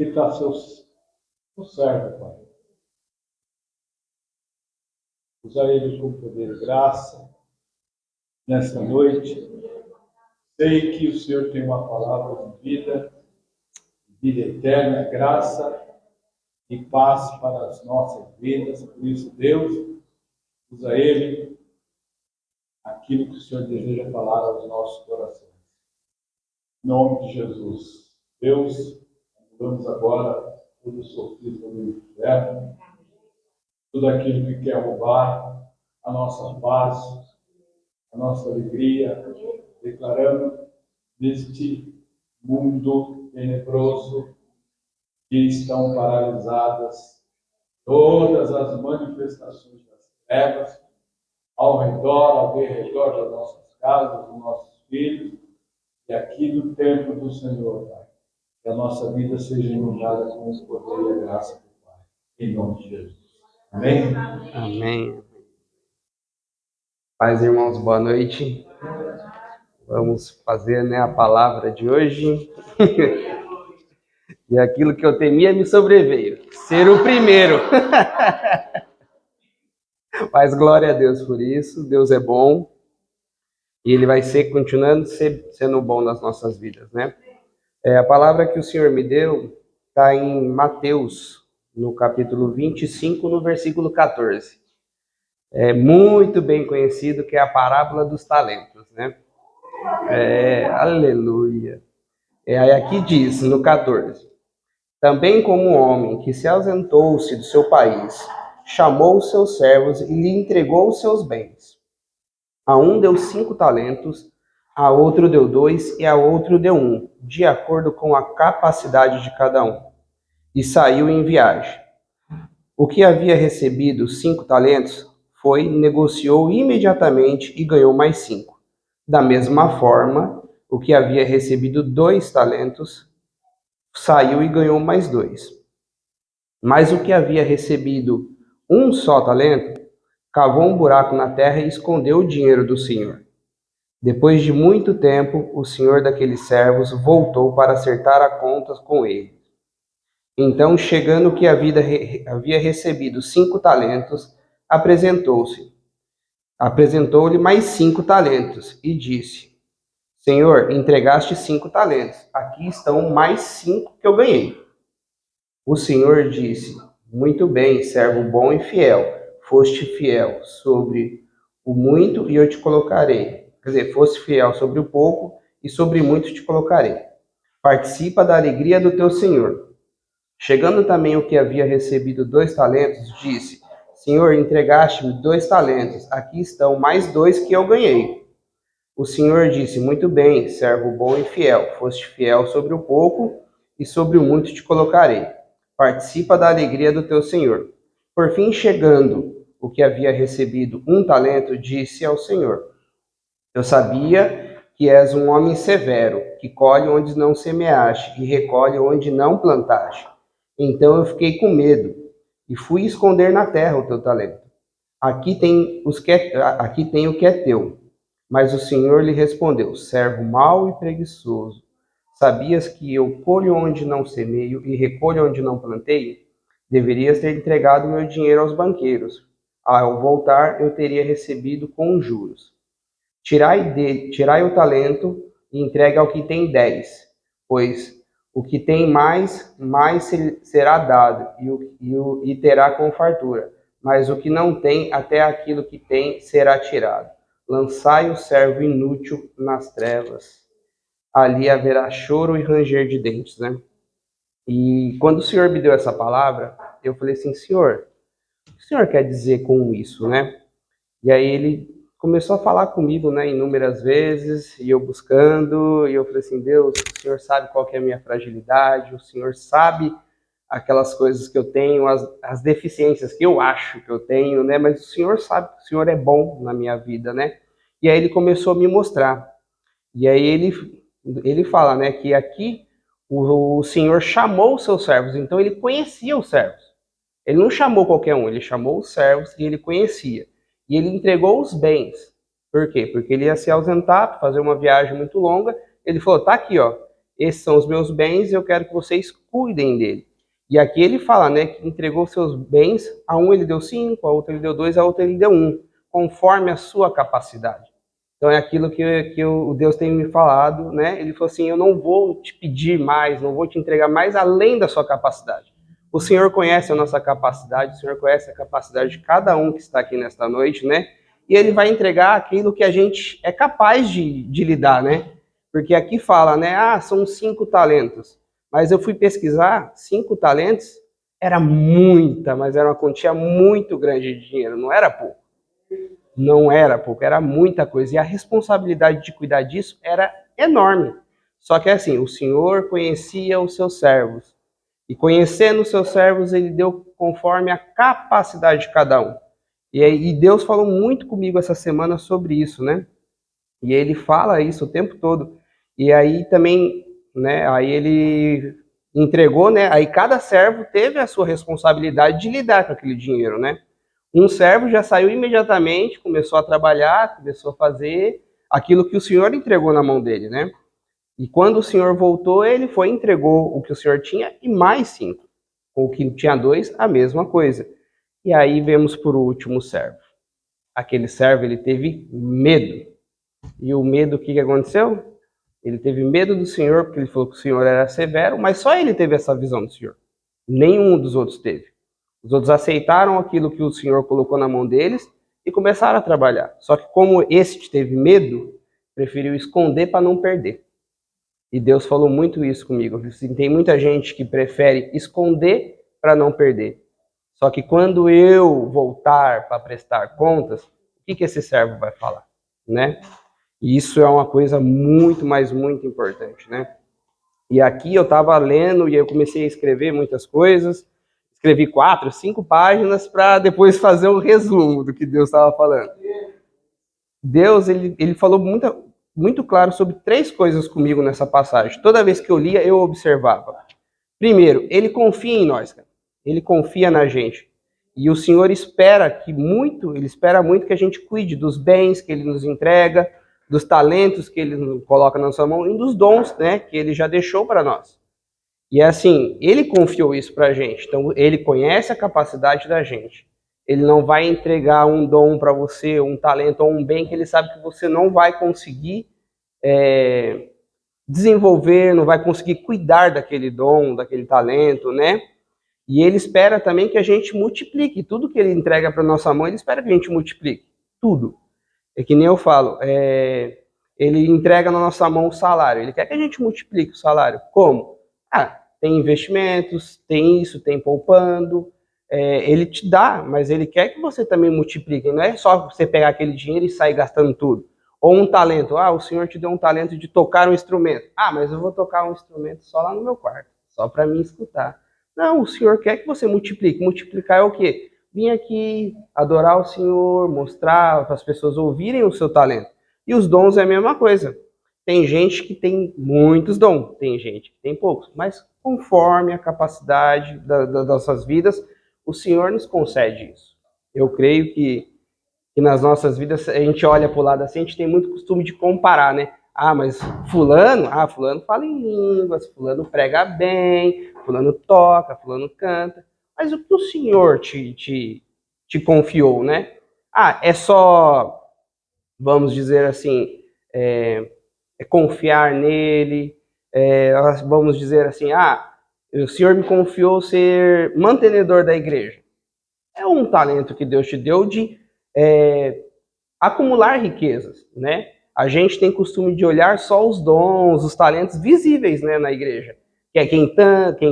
que está seu servo, Pai. Usa ele com poder e graça nesta noite. Sei que o Senhor tem uma palavra de vida eterna, graça e paz para as nossas vidas. Por isso, Deus, usa ele aquilo que o Senhor deseja falar aos nossos corações. Em nome de Jesus. Deus, vamos agora todo o sofisma do inferno, tudo aquilo que quer roubar a nossa paz, a nossa alegria, declarando neste mundo tenebroso que estão paralisadas todas as manifestações das trevas ao derredor das nossas casas, dos nossos filhos e aqui no templo do Senhor, Pai. Que a nossa vida seja inundada com o poder e a graça do Pai. Em nome de Jesus. Amém? Amém. Paz, irmãos, boa noite. Vamos fazer, a palavra de hoje. E aquilo que eu temia me sobreveio. Ser o primeiro. Mas glória a Deus por isso. Deus é bom. E Ele vai continuando sendo bom nas nossas vidas, né? A palavra que o Senhor me deu está em Mateus, no capítulo 25, no versículo 14. É muito bem conhecido, que é a parábola dos talentos, né? Aleluia. Aí aqui diz, no 14: também como um homem que se ausentou-se do seu país, chamou os seus servos e lhe entregou os seus bens. A um deu 5 talentos, a outro deu 2 e a outro deu 1, de acordo com a capacidade de cada um. E saiu em viagem. O que havia recebido 5 talentos foi, negociou imediatamente e ganhou mais 5. Da mesma forma, o que havia recebido 2 talentos saiu e ganhou mais 2. Mas o que havia recebido um só talento, cavou um buraco na terra e escondeu o dinheiro do senhor. Depois de muito tempo, o senhor daqueles servos voltou para acertar a contas com ele. Então, chegando o que havia recebido 5 talentos, apresentou-lhe mais 5 talentos e disse: Senhor, entregaste 5 talentos, aqui estão mais 5 que eu ganhei. O Senhor disse: muito bem, servo bom e fiel, foste fiel sobre o muito e eu te colocarei. Quer dizer, foste fiel sobre o pouco e sobre muito te colocarei. Participa da alegria do teu Senhor. Chegando também o que havia recebido 2 talentos, disse: Senhor, entregaste-me 2 talentos, aqui estão mais 2 que eu ganhei. O Senhor disse: muito bem, servo bom e fiel, foste fiel sobre o pouco e sobre o muito te colocarei. Participa da alegria do teu Senhor. Por fim, chegando o que havia recebido 1 talento, disse ao Senhor: eu sabia que és um homem severo, que colhe onde não semeaste e recolhe onde não plantaste. Então eu fiquei com medo e fui esconder na terra o teu talento. Aqui tem o que é teu. Mas o Senhor lhe respondeu: servo mau e preguiçoso, sabias que eu colho onde não semeio e recolho onde não plantei? Deverias ter entregado meu dinheiro aos banqueiros. Ao voltar, eu teria recebido com juros. Tirai o talento e entregue ao que tem 10, pois o que tem mais será dado e terá com fartura. Mas o que não tem, até aquilo que tem será tirado. Lançai o servo inútil nas trevas. Ali haverá choro e ranger de dentes, né? E quando o Senhor me deu essa palavra, eu falei assim: Senhor, o que o Senhor quer dizer com isso, né? E aí ele começou a falar comigo, né, inúmeras vezes, e eu buscando, e eu falei assim: Deus, o Senhor sabe qual que é a minha fragilidade, o Senhor sabe aquelas coisas que eu tenho, as deficiências que eu acho que eu tenho, né, mas o Senhor sabe que o Senhor é bom na minha vida, né? E aí ele começou a me mostrar. E aí ele fala, né, que aqui o Senhor chamou os seus servos, então ele conhecia os servos. Ele não chamou qualquer um, ele chamou os servos e ele conhecia. E ele entregou os bens. Por quê? Porque ele ia se ausentar para fazer uma viagem muito longa. Ele falou: tá aqui, ó, esses são os meus bens e eu quero que vocês cuidem dele. E aqui ele fala, né, que entregou seus bens, a um ele deu 5, a outro ele deu 2, a outro ele deu 1, conforme a sua capacidade. Então é aquilo que o Deus tem me falado, né? Ele falou assim, eu não vou te pedir mais, não vou te entregar mais além da sua capacidade. O Senhor conhece a nossa capacidade, o Senhor conhece a capacidade de cada um que está aqui nesta noite, né? E ele vai entregar aquilo que a gente é capaz de lidar, né? Porque aqui fala, né? Ah, são 5 talentos. Mas eu fui pesquisar, 5 talentos era muita, mas era uma quantia muito grande de dinheiro, não era pouco. Não era pouco, era muita coisa. E a responsabilidade de cuidar disso era enorme. Só que assim, o Senhor conhecia os seus servos. E conhecendo os seus servos, ele deu conforme a capacidade de cada um. E Deus falou muito comigo essa semana sobre isso, né? E ele fala isso o tempo todo. E aí também, né, aí ele entregou, né? Aí cada servo teve a sua responsabilidade de lidar com aquele dinheiro, né? Um servo já saiu imediatamente, começou a trabalhar, começou a fazer aquilo que o Senhor entregou na mão dele, né? E quando o Senhor voltou, ele foi e entregou o que o Senhor tinha e mais 5. O que tinha 2, a mesma coisa. E aí vemos por último o servo. Aquele servo, ele teve medo. E o medo, o que aconteceu? Ele teve medo do Senhor, porque ele falou que o Senhor era severo, mas só ele teve essa visão do Senhor. Nenhum dos outros teve. Os outros aceitaram aquilo que o Senhor colocou na mão deles e começaram a trabalhar. Só que como este teve medo, preferiu esconder para não perder. E Deus falou muito isso comigo. Tem muita gente que prefere esconder para não perder. Só que quando eu voltar para prestar contas, o que esse servo vai falar, né? E isso é uma coisa muito, mas muito importante, né? E aqui eu estava lendo e eu comecei a escrever muitas coisas. Escrevi 4, 5 páginas para depois fazer um resumo do que Deus estava falando. Deus, ele falou muito claro sobre 3 coisas comigo nessa passagem. Toda vez que eu lia, eu observava. Primeiro, ele confia em nós, cara. Ele confia na gente. E o Senhor ele espera muito que a gente cuide dos bens que ele nos entrega, dos talentos que ele coloca na nossa mão e dos dons, né, que ele já deixou para nós. E assim, ele confiou isso pra gente. Então, ele conhece a capacidade da gente. Ele não vai entregar um dom para você, um talento ou um bem que ele sabe que você não vai conseguir desenvolver, não vai conseguir cuidar daquele dom, daquele talento, né? E ele espera também que a gente multiplique. Tudo que ele entrega para nossa mão, ele espera que a gente multiplique. Tudo. É que nem eu falo, ele entrega na nossa mão o salário. Ele quer que a gente multiplique o salário. Como? Tem investimentos, tem isso, tem poupando. Ele te dá, mas ele quer que você também multiplique. Não é só você pegar aquele dinheiro e sair gastando tudo. Ou um talento. O Senhor te deu um talento de tocar um instrumento. Mas eu vou tocar um instrumento só lá no meu quarto, só para mim escutar. Não, o Senhor quer que você multiplique. Multiplicar é o quê? Vim aqui adorar o Senhor, mostrar para as pessoas ouvirem o seu talento. E os dons é a mesma coisa. Tem gente que tem muitos dons, tem gente que tem poucos, mas conforme a capacidade das nossas vidas, o Senhor nos concede isso. Eu creio que nas nossas vidas, a gente olha para o lado assim, a gente tem muito costume de comparar, né? Mas fulano fala em línguas, fulano prega bem, fulano toca, fulano canta. Mas o que o Senhor te confiou, né? É só, vamos dizer assim, confiar nele, vamos dizer assim, o Senhor me confiou ser mantenedor da igreja. É um talento que Deus te deu de acumular riquezas, né? A gente tem costume de olhar só os dons, os talentos visíveis, né, na igreja. Que é quem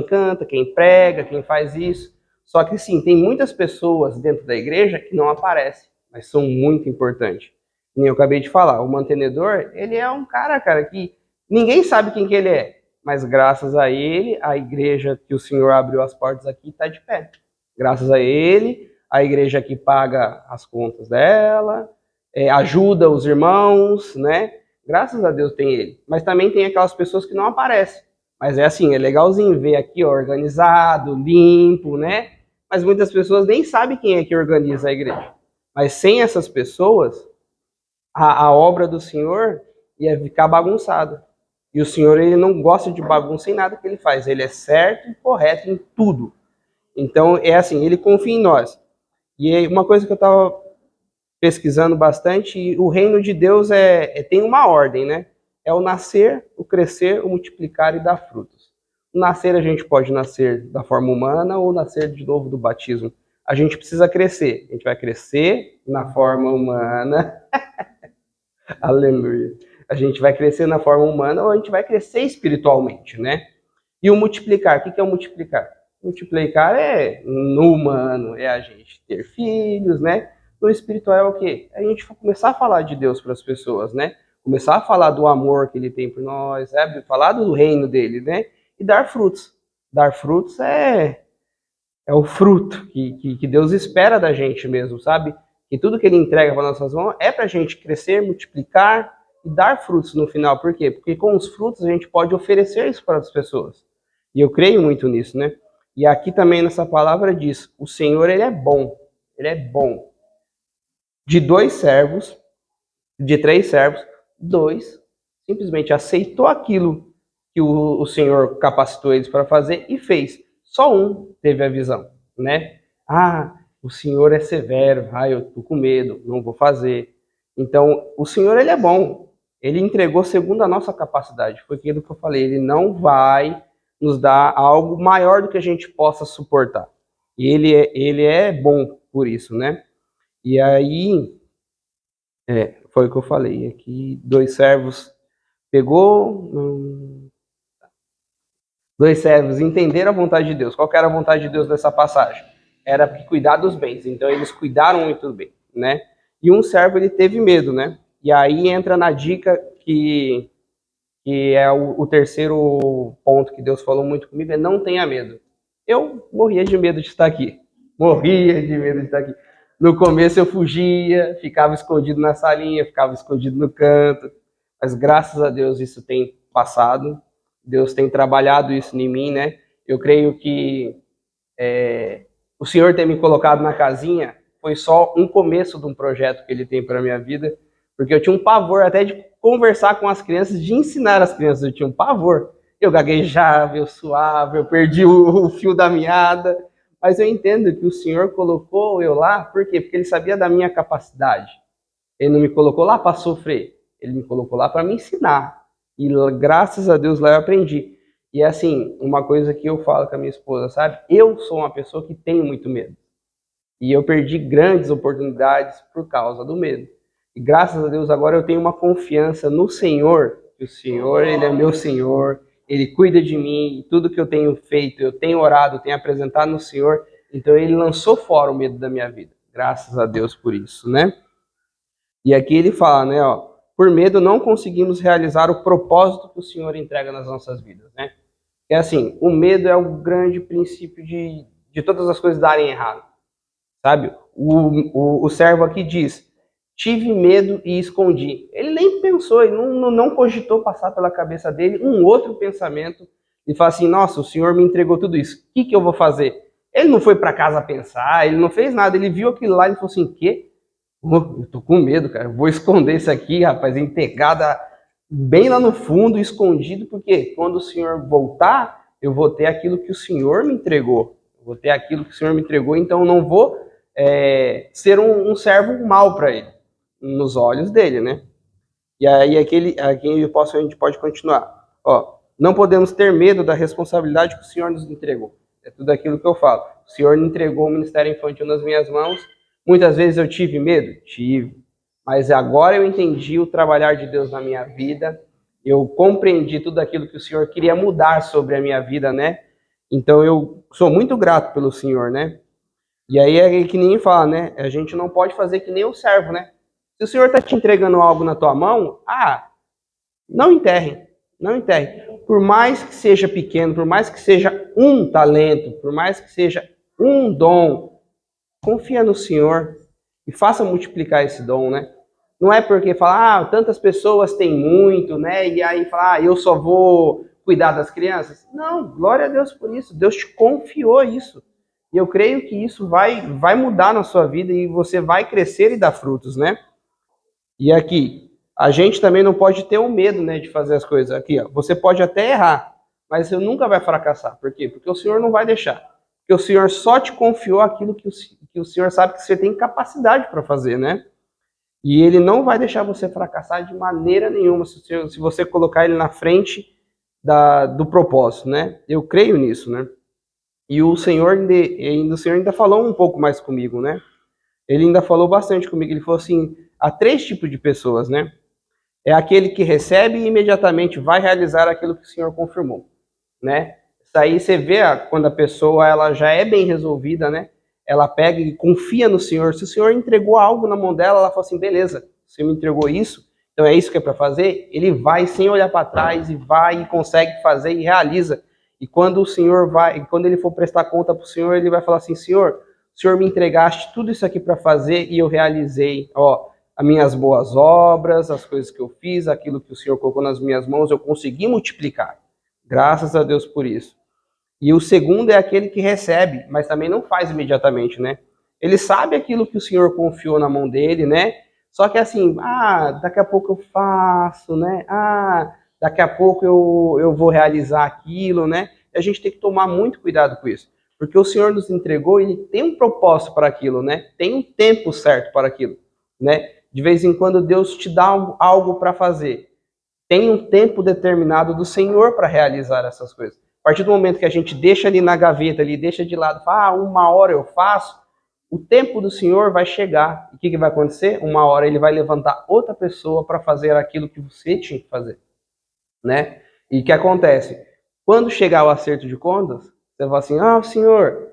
canta, quem prega, quem faz isso. Só que sim, tem muitas pessoas dentro da igreja que não aparecem, mas são muito importantes. Como eu acabei de falar, o mantenedor, ele é um cara, que ninguém sabe quem que ele é. Mas graças a ele, a igreja que o Senhor abriu as portas aqui está de pé. Graças a ele, a igreja aqui paga as contas dela, ajuda os irmãos, né? Graças a Deus tem ele. Mas também tem aquelas pessoas que não aparecem. Mas é assim, é legalzinho ver aqui, ó, organizado, limpo, né? Mas muitas pessoas nem sabem quem é que organiza a igreja. Mas sem essas pessoas, a obra do Senhor ia ficar bagunçada. E o Senhor, ele não gosta de bagunça em nada que ele faz. Ele é certo e correto em tudo. Então, é assim, ele confia em nós. E aí, uma coisa que eu estava pesquisando bastante, o reino de Deus tem uma ordem, né? É o nascer, o crescer, o multiplicar e dar frutos. O nascer, a gente pode nascer da forma humana ou nascer de novo do batismo. A gente precisa crescer. A gente vai crescer na forma humana. Aleluia. A gente vai crescer na forma humana ou a gente vai crescer espiritualmente, né? E o multiplicar, o que é o multiplicar? Multiplicar é no humano, é a gente ter filhos, né? No espiritual é o quê? É a gente começar a falar de Deus para as pessoas, né? Começar a falar do amor que ele tem por nós, falar do reino dele, né? E dar frutos. Dar frutos é o fruto que Deus espera da gente mesmo, sabe? Que tudo que ele entrega para nossas mãos é para a gente crescer, multiplicar e dar frutos no final. Por quê? Porque com os frutos a gente pode oferecer isso para as pessoas. E eu creio muito nisso, né? E aqui também nessa palavra diz, o Senhor, ele é bom. Ele é bom. De 2 servos, de 3 servos, 2 simplesmente aceitou aquilo que o Senhor capacitou eles para fazer e fez. Só um teve a visão, né? Ah, o Senhor é severo. Ah, eu tô com medo, não vou fazer. Então, o Senhor, ele é bom. Ele entregou segundo a nossa capacidade. Foi aquilo que eu falei. Ele não vai nos dar algo maior do que a gente possa suportar. E ele é bom por isso, né? E aí, foi o que eu falei. Aqui, 2 servos pegou... 2 servos entenderam a vontade de Deus. Qual que era a vontade de Deus nessa passagem? Era cuidar dos bens. Então, eles cuidaram muito bem, né? E um servo, ele teve medo, né? E aí entra na dica que é o terceiro ponto que Deus falou muito comigo, é não tenha medo. Eu morria de medo de estar aqui. Morria de medo de estar aqui. No começo eu fugia, ficava escondido na salinha, ficava escondido no canto. Mas graças a Deus isso tem passado. Deus tem trabalhado isso em mim, né? Eu creio que o Senhor ter me colocado na casinha foi só um começo de um projeto que Ele tem para a minha vida, porque eu tinha um pavor até de conversar com as crianças, de ensinar as crianças, eu tinha um pavor. Eu gaguejava, eu suava, eu perdi o fio da meada, mas eu entendo que o Senhor colocou eu lá, por quê? Porque Ele sabia da minha capacidade. Ele não me colocou lá para sofrer, Ele me colocou lá para me ensinar. E graças a Deus lá eu aprendi. E assim, uma coisa que eu falo com a minha esposa, sabe? Eu sou uma pessoa que tem muito medo. E eu perdi grandes oportunidades por causa do medo. E graças a Deus agora eu tenho uma confiança no Senhor, que o Senhor, Ele é meu Senhor, Ele cuida de mim, e tudo que eu tenho feito, eu tenho orado, eu tenho apresentado no Senhor, então Ele lançou fora o medo da minha vida. Graças a Deus por isso, né? E aqui ele fala, né, ó, por medo não conseguimos realizar o propósito que o Senhor entrega nas nossas vidas, né? É assim, o medo é o grande princípio de todas as coisas darem errado, sabe? O servo aqui diz, tive medo e escondi. Ele nem pensou, ele não cogitou passar pela cabeça dele um outro pensamento e falar assim, nossa, o Senhor me entregou tudo isso, o que eu vou fazer? Ele não foi para casa pensar, ele não fez nada, ele viu aquilo lá e falou assim, quê? Eu tô com medo, cara. Vou esconder isso aqui, rapaz, enterrada bem lá no fundo, escondido, porque quando o Senhor voltar, eu vou ter aquilo que o Senhor me entregou. Eu vou ter aquilo que o Senhor me entregou, então eu não vou ser um servo mau para ele, nos olhos dele, né? E aí aqui a gente pode continuar. Ó, não podemos ter medo da responsabilidade que o Senhor nos entregou. É tudo aquilo que eu falo. O Senhor me entregou o ministério infantil nas minhas mãos. Muitas vezes eu tive medo? Tive. Mas agora eu entendi o trabalhar de Deus na minha vida. Eu compreendi tudo aquilo que o Senhor queria mudar sobre a minha vida, né? Então eu sou muito grato pelo Senhor, né? E aí é que nem fala, né? A gente não pode fazer que nem o servo, né? Se o Senhor está te entregando algo na tua mão, não enterre, não enterre. Por mais que seja pequeno, por mais que seja um talento, por mais que seja um dom, confia no Senhor e faça multiplicar esse dom, né? Não é porque fala, tantas pessoas têm muito, né? E aí fala, eu só vou cuidar das crianças. Não, glória a Deus por isso. Deus te confiou isso. E eu creio que isso vai mudar na sua vida e você vai crescer e dar frutos, né? E aqui, a gente também não pode ter o medo, né, de fazer as coisas. Aqui, ó, você pode até errar, mas você nunca vai fracassar. Por quê? Porque o Senhor não vai deixar. Porque o Senhor só te confiou aquilo que o Senhor sabe que você tem capacidade para fazer, né? E Ele não vai deixar você fracassar de maneira nenhuma se você colocar Ele na frente do propósito, né? Eu creio nisso, né? E o Senhor ainda falou um pouco mais comigo, né? Ele ainda falou bastante comigo. Ele falou assim: há 3 tipos de pessoas, né? É aquele que recebe e imediatamente vai realizar aquilo que o Senhor confirmou, né? Isso aí você vê quando a pessoa ela já é bem resolvida, né? Ela pega e confia no Senhor. Se o Senhor entregou algo na mão dela, ela fala assim: beleza, você me entregou isso, então é isso que é para fazer. Ele vai sem olhar para trás e vai e consegue fazer e realiza. E quando o Senhor quando ele for prestar conta para o Senhor, ele vai falar assim: Senhor, o Senhor me entregaste tudo isso aqui para fazer e eu realizei. Ó, as minhas boas obras, as coisas que eu fiz, aquilo que o Senhor colocou nas minhas mãos, eu consegui multiplicar. Graças a Deus por isso. E o segundo é aquele que recebe, mas também não faz imediatamente, né? Ele sabe aquilo que o Senhor confiou na mão dele, né? Só que assim, daqui a pouco eu faço, né? Daqui a pouco eu vou realizar aquilo, né? E a gente tem que tomar muito cuidado com isso. Porque o Senhor nos entregou e Ele tem um propósito para aquilo, né? Tem um tempo certo para aquilo, né? De vez em quando Deus te dá algo para fazer. Tem um tempo determinado do Senhor para realizar essas coisas. A partir do momento que a gente deixa ali na gaveta, ali, deixa de lado, fala, 1 hora eu faço, o tempo do Senhor vai chegar. E o que vai acontecer? 1 hora Ele vai levantar outra pessoa para fazer aquilo que você tinha que fazer, né? E o que acontece? Quando chegar o acerto de contas, você fala assim: Senhor,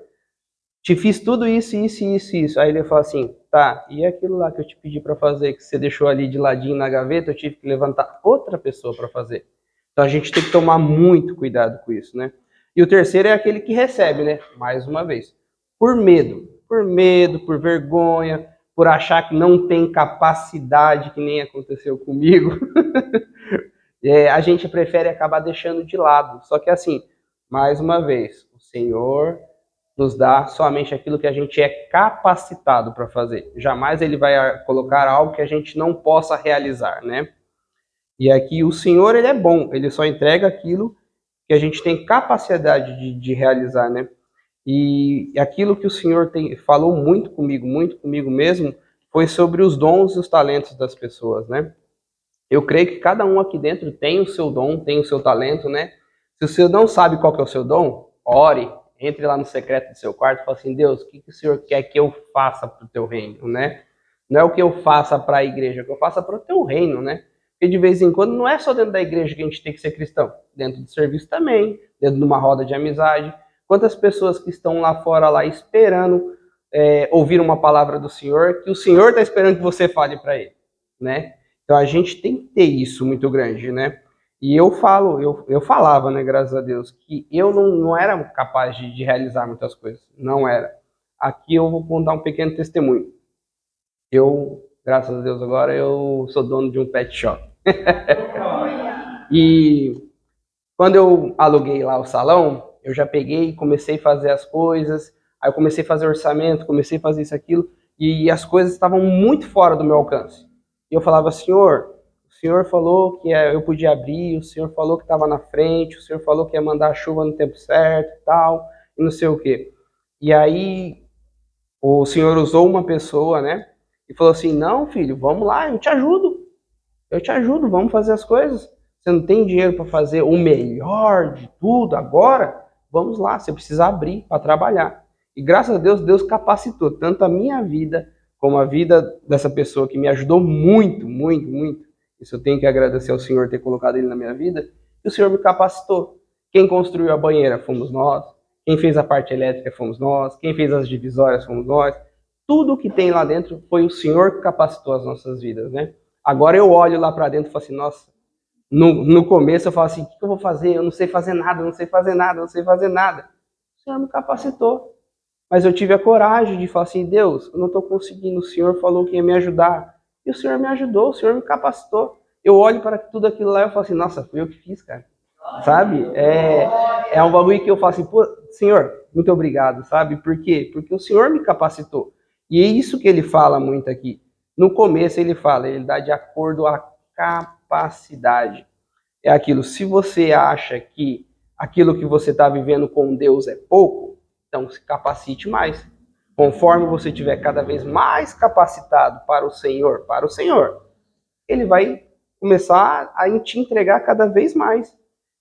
te fiz tudo isso, isso, isso, isso. Aí ele fala assim: tá, e aquilo lá que eu te pedi para fazer, que você deixou ali de ladinho na gaveta, eu tive que levantar outra pessoa para fazer. Então a gente tem que tomar muito cuidado com isso, né? E o terceiro é aquele que recebe, né? Mais uma vez, por medo, por vergonha, por achar que não tem capacidade, que nem aconteceu comigo. A gente prefere acabar deixando de lado. Só que assim, mais uma vez, o Senhor nos dá somente aquilo que a gente é capacitado para fazer. Jamais Ele vai colocar algo que a gente não possa realizar, né? E aqui o Senhor, Ele é bom, Ele só entrega aquilo que a gente tem capacidade de realizar, né? E aquilo que o Senhor falou muito comigo mesmo, foi sobre os dons e os talentos das pessoas, né? Eu creio que cada um aqui dentro tem o seu dom, tem o seu talento, né? Se você não sabe qual que é o seu dom, ore, entre lá no secreto do seu quarto e fale assim: Deus, o que o Senhor quer que eu faça para o teu reino, né? Não é o que eu faça para a igreja, é o que eu faça para o teu reino, né? Porque de vez em quando não é só dentro da igreja que a gente tem que ser cristão, dentro do serviço também, dentro de uma roda de amizade. Quantas pessoas que estão lá fora, lá esperando ouvir uma palavra do Senhor, que o Senhor está esperando que você fale para ele, né? Então a gente tem que ter isso muito grande, né? E eu falava, né, graças a Deus, que eu não era capaz de realizar muitas coisas. Não era. Aqui eu vou contar um pequeno testemunho. Eu, graças a Deus agora, eu sou dono de um pet shop. E quando eu aluguei lá o salão, eu já peguei e comecei a fazer as coisas. Aí eu comecei a fazer orçamento, comecei a fazer isso, aquilo. E as coisas estavam muito fora do meu alcance. E eu falava: Senhor, o Senhor falou que eu podia abrir, o Senhor falou que estava na frente, o Senhor falou que ia mandar a chuva no tempo certo e tal, e não sei o quê. E aí o Senhor usou uma pessoa, né? E falou assim: não, filho, vamos lá, eu te ajudo, vamos fazer as coisas. Você não tem dinheiro para fazer o melhor de tudo agora? Vamos lá, você precisa abrir para trabalhar. E graças a Deus, Deus capacitou tanto a minha vida como a vida dessa pessoa que me ajudou muito, muito, muito. Isso eu tenho que agradecer ao Senhor ter colocado ele na minha vida. E o Senhor me capacitou. Quem construiu a banheira fomos nós. Quem fez a parte elétrica fomos nós. Quem fez as divisórias fomos nós. Tudo que tem lá dentro foi o Senhor que capacitou as nossas vidas, né? Agora eu olho lá para dentro e falo assim: nossa, no começo eu falo assim: o que eu vou fazer? Eu não sei fazer nada, não sei fazer nada, não sei fazer nada. O Senhor me capacitou. Mas eu tive a coragem de falar assim: Deus, eu não estou conseguindo, o Senhor falou que ia me ajudar. E o Senhor me ajudou, o Senhor me capacitou. Eu olho para tudo aquilo lá e eu falo assim: nossa, fui eu que fiz, cara. Sabe? É um bagulho que eu falo assim: pô, Senhor, muito obrigado, sabe? Por quê? Porque o Senhor me capacitou. E é isso que ele fala muito aqui. No começo ele fala, ele dá de acordo a capacidade. É aquilo, se você acha que aquilo que você está vivendo com Deus é pouco, então se capacite mais. Conforme você tiver cada vez mais capacitado para o Senhor, Ele vai começar a te entregar cada vez mais.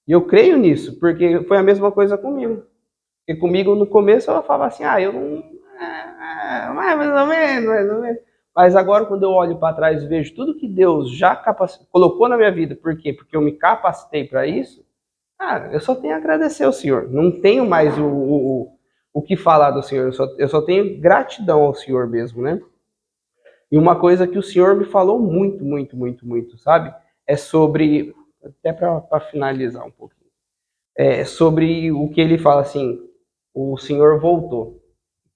E eu creio nisso, porque foi a mesma coisa comigo. Porque comigo no começo eu falava assim, eu não. Mais ou menos, mais ou menos. Mas agora, quando eu olho para trás e vejo tudo que Deus já colocou na minha vida, por quê? Porque eu me capacitei para isso, eu só tenho a agradecer ao Senhor. Não tenho mais o que falar do Senhor, eu só tenho gratidão ao Senhor mesmo, né? E uma coisa que o Senhor me falou muito, muito, muito, muito, sabe? É sobre, até para finalizar um pouquinho, é sobre o que ele fala assim, o Senhor voltou.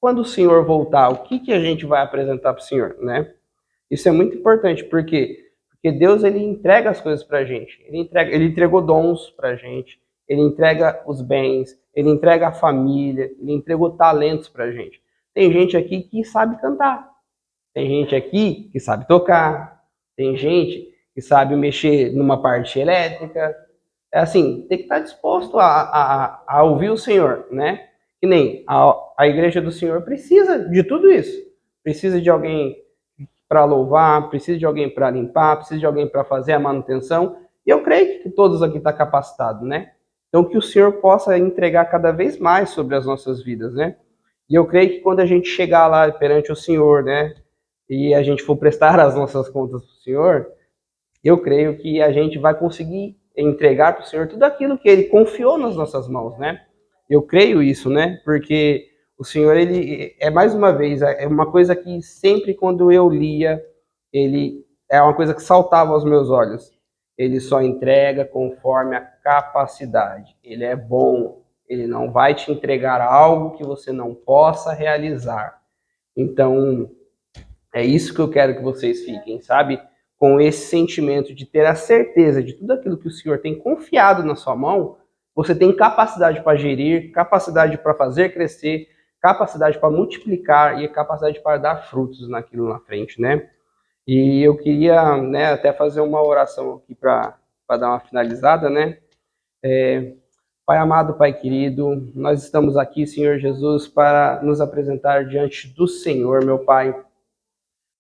Quando o Senhor voltar, o que a gente vai apresentar para o Senhor, né? Isso é muito importante, porque Deus ele entrega as coisas para a gente. Ele entregou dons para a gente, ele entrega os bens, ele entrega a família, ele entregou talentos para a gente. Tem gente aqui que sabe cantar, tem gente aqui que sabe tocar, tem gente que sabe mexer numa parte elétrica. É assim, tem que estar disposto a ouvir o Senhor, né? Que nem a igreja do Senhor precisa de tudo isso. Precisa de alguém para louvar, precisa de alguém para limpar, precisa de alguém para fazer a manutenção. E eu creio que todos aqui estão capacitados, né? Então que o Senhor possa entregar cada vez mais sobre as nossas vidas, né? E eu creio que quando a gente chegar lá perante o Senhor, né? E a gente for prestar as nossas contas para o Senhor, eu creio que a gente vai conseguir entregar para o Senhor tudo aquilo que Ele confiou nas nossas mãos, né? Eu creio isso, né? Porque o Senhor, Ele é mais uma vez, é uma coisa que sempre quando eu lia, Ele é uma coisa que saltava aos meus olhos. Ele só entrega conforme a capacidade. Ele é bom. Ele não vai te entregar algo que você não possa realizar. Então, é isso que eu quero que vocês fiquem, sabe? Com esse sentimento de ter a certeza de tudo aquilo que o Senhor tem confiado na sua mão, você tem capacidade para gerir, capacidade para fazer crescer, capacidade para multiplicar e capacidade para dar frutos naquilo na frente, né? E eu queria, né, até fazer uma oração aqui para dar uma finalizada, né? Pai amado, Pai querido, nós estamos aqui, Senhor Jesus, para nos apresentar diante do Senhor, meu Pai.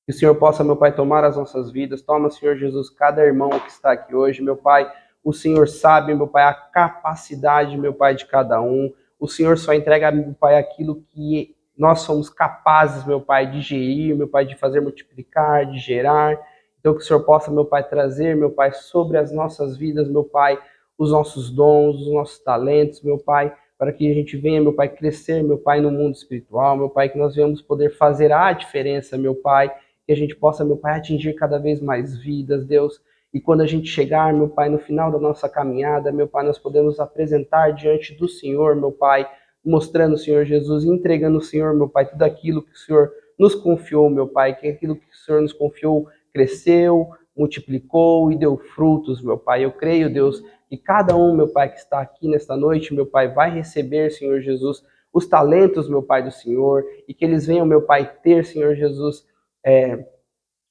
Que o Senhor possa, meu Pai, tomar as nossas vidas. Toma, Senhor Jesus, cada irmão que está aqui hoje, meu Pai. O Senhor sabe, meu Pai, a capacidade, meu Pai, de cada um. O Senhor só entrega, meu Pai, aquilo que nós somos capazes, meu Pai, de gerir, meu Pai, de fazer multiplicar, de gerar. Então, que o Senhor possa, meu Pai, trazer, meu Pai, sobre as nossas vidas, meu Pai, os nossos dons, os nossos talentos, meu Pai, para que a gente venha, meu Pai, crescer, meu Pai, no mundo espiritual, meu Pai, que nós venhamos poder fazer a diferença, meu Pai, que a gente possa, meu Pai, atingir cada vez mais vidas, Deus. E quando a gente chegar, meu Pai, no final da nossa caminhada, meu Pai, nós podemos apresentar diante do Senhor, meu Pai, mostrando o Senhor Jesus, entregando o Senhor, meu Pai, tudo aquilo que o Senhor nos confiou, meu Pai, que aquilo que o Senhor nos confiou cresceu, multiplicou e deu frutos, meu Pai. Eu creio, Deus, que cada um, meu Pai, que está aqui nesta noite, meu Pai, vai receber, Senhor Jesus, os talentos, meu Pai, do Senhor, e que eles venham, meu Pai, ter, Senhor Jesus,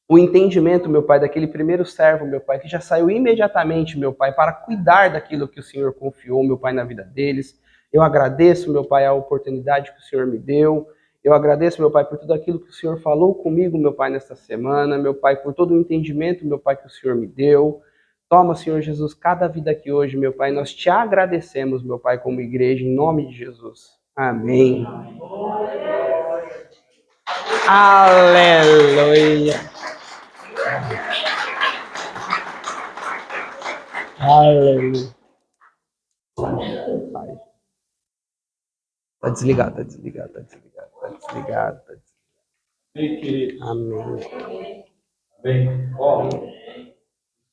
o entendimento, meu Pai, daquele primeiro servo, meu Pai, que já saiu imediatamente, meu Pai, para cuidar daquilo que o Senhor confiou, meu Pai, na vida deles. Eu agradeço, meu Pai, a oportunidade que o Senhor me deu. Eu agradeço, meu Pai, por tudo aquilo que o Senhor falou comigo, meu Pai, nesta semana. Meu Pai, por todo o entendimento, meu Pai, que o Senhor me deu. Toma, Senhor Jesus, cada vida aqui hoje, meu Pai. Nós te agradecemos, meu Pai, como igreja, em nome de Jesus. Amém. Aleluia. Aleluia. Tá desligado, tá desligado, tá desligado, tá desligado, tá desligado. Bem, queridos. Amém. Bem, ó,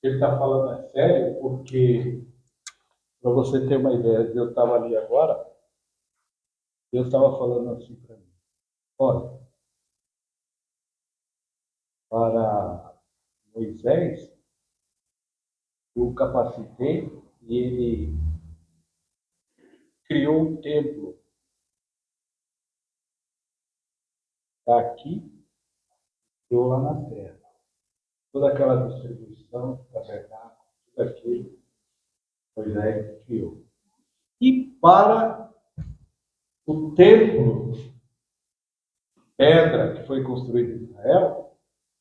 ele está falando é sério porque, para você ter uma ideia, eu estava ali agora, Deus estava falando assim para mim. Olha, para Moisés, eu o capacitei e ele criou um templo. Está aqui, criou lá na terra. Toda aquela distribuição construção, tabernáculo, tudo aquilo, Moisés criou. E para o templo, pedra que foi construído em Israel,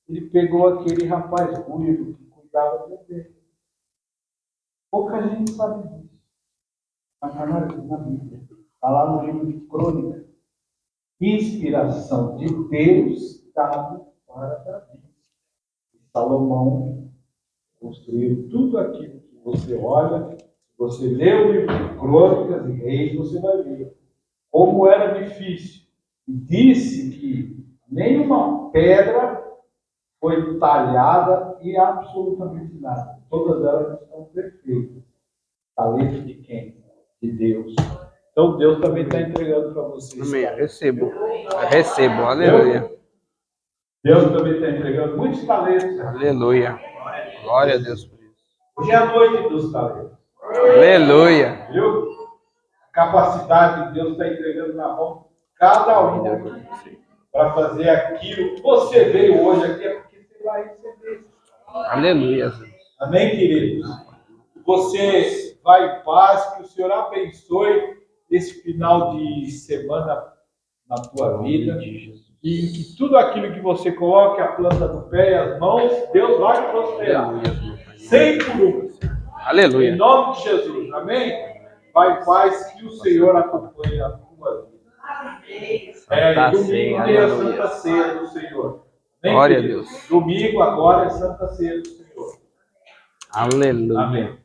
ele pegou aquele rapaz ruivo que cuidava dele. Pouca gente sabe disso. Mas está na Bíblia. Está lá no livro de Crônicas. Inspiração de Deus dado para Davi. Salomão construiu tudo aquilo que você olha. Você lê o livro de Crônicas e Reis, você vai ver como era difícil. E disse que nenhuma pedra foi talhada e absolutamente nada. Todas elas estão perfeitas. Talento de quem? De Deus. Então Deus também está entregando para vocês. Amém. Recebo. Recebo. Aleluia. Deus também está entregando muitos talentos. Aleluia. Glória a Deus por isso. Hoje é a noite dos talentos. Aleluia. Viu? A capacidade de Deus está entregando na mão de cada um para fazer aquilo que você veio hoje aqui, é porque você vai receber. Aleluia. Amém, queridos? Você vai em paz, que o Senhor abençoe esse final de semana na tua vida. E que tudo aquilo que você coloque, a planta do pé e as mãos, Deus vai prosperar. 100 por 1. Aleluia. Em nome de Jesus. Amém? Vai em paz, que o Senhor acompanhe a tua vida. Domingo tem a Santa Ceia do Senhor. Amém, glória a queridos? Deus. Domingo agora é Santa Ceia do Senhor. Aleluia. Amém.